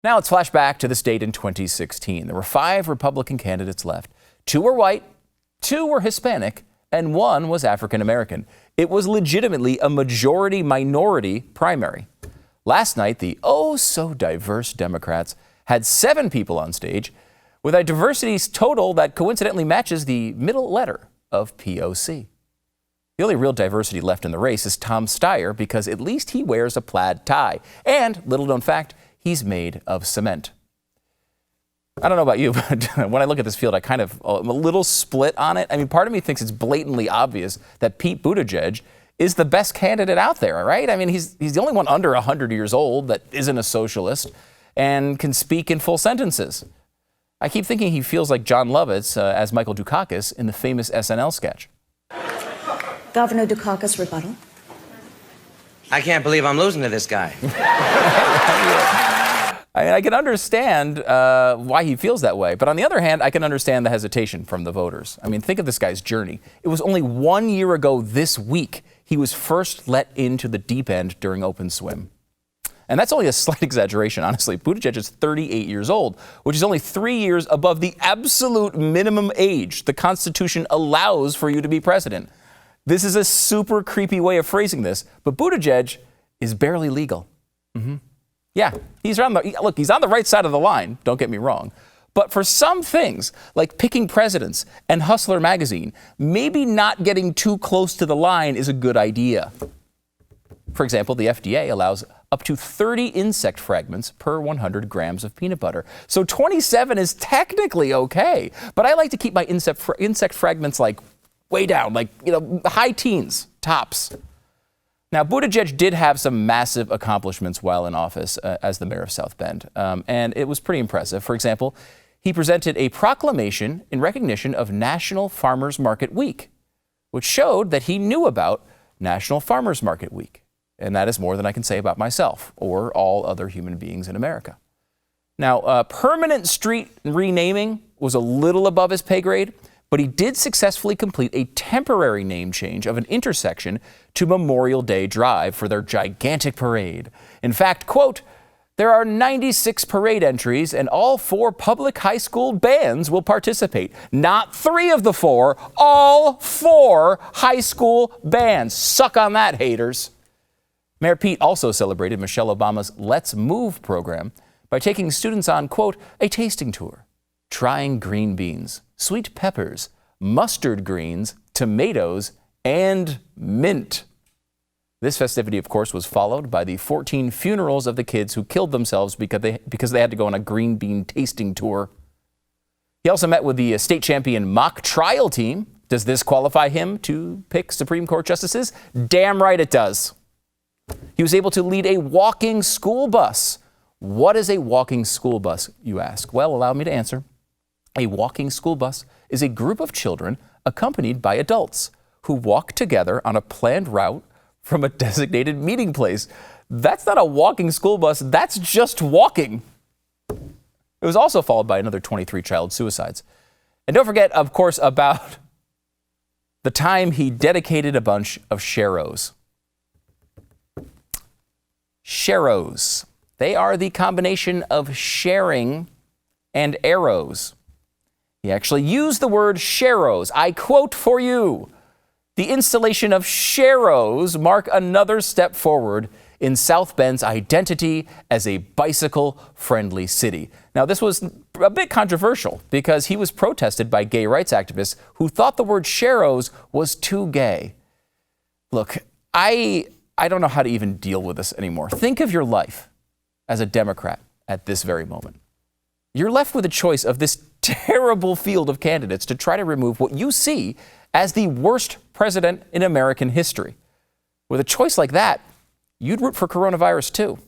Now let's flash back to this date in 2016. There were 5 Republican candidates left. 2 were white, 2 were Hispanic, and 1 was African American. It was legitimately a majority-minority primary. Last night, the oh-so-diverse Democrats had 7 people on stage with a diversity total that coincidentally matches the middle letter of POC. The only real diversity left in the race is Tom Steyer because at least he wears a plaid tie. And, little known fact, he's made of cement. I don't know about you, but when I look at this field, I'm a little split on it. I mean, part of me thinks it's blatantly obvious that Pete Buttigieg is the best candidate out there, right? I mean, he's the only one under 100 years old that isn't a socialist and can speak in full sentences. I keep thinking he feels like John Lovitz as Michael Dukakis in the famous SNL sketch. Governor Dukakis, rebuttal. I can't believe I'm losing to this guy. I mean, I can understand why he feels that way. But on the other hand, I can understand the hesitation from the voters. I mean, think of this guy's journey. It was only 1 year ago this week he was first let into the deep end during open swim. And that's only a slight exaggeration, honestly. Buttigieg is 38 years old, which is only 3 years above the absolute minimum age the Constitution allows for you to be president. This is a super creepy way of phrasing this, but Buttigieg is barely legal. Yeah, he's on the right side of the line, don't get me wrong. But for some things, like picking presidents and Hustler magazine, maybe not getting too close to the line is a good idea. For example, the FDA allows up to 30 insect fragments per 100 grams of peanut butter. So 27 is technically okay, but I like to keep my insect fragments like way down, like, high teens, tops. Now, Buttigieg did have some massive accomplishments while in office as the mayor of South Bend, and it was pretty impressive. For example, he presented a proclamation in recognition of National Farmers Market Week, which showed that he knew about National Farmers Market Week. And that is more than I can say about myself or all other human beings in America. Now, permanent street renaming was a little above his pay grade, but he did successfully complete a temporary name change of an intersection to Memorial Day Drive for their gigantic parade. In fact, quote, there are 96 parade entries and all 4 public high school bands will participate. Not 3 of the 4, all 4 high school bands. Suck on that, haters. Mayor Pete also celebrated Michelle Obama's Let's Move program by taking students on, quote, a tasting tour, trying green beans, sweet peppers, mustard greens, tomatoes, and mint. This festivity, of course, was followed by the 14 funerals of the kids who killed themselves because they had to go on a green bean tasting tour. He also met with the state champion mock trial team. Does this qualify him to pick Supreme Court justices? Damn right it does. He was able to lead a walking school bus. What is a walking school bus, you ask? Well, allow me to answer. A walking school bus is a group of children accompanied by adults who walk together on a planned route from a designated meeting place. That's not a walking school bus, that's just walking. It was also followed by another 23 child suicides. And don't forget, of course, about the time he dedicated a bunch of sharrows. Sharrows. They are the combination of sharing and arrows. He actually used the word sharrows. I quote for you. The installation of sharrows mark another step forward in South Bend's identity as a bicycle-friendly city. Now, this was a bit controversial because he was protested by gay rights activists who thought the word sharrows was too gay. Look, I don't know how to even deal with this anymore. Think of your life as a Democrat at this very moment. You're left with a choice of this terrible field of candidates to try to remove what you see as the worst president in American history. With a choice like that, you'd root for coronavirus too.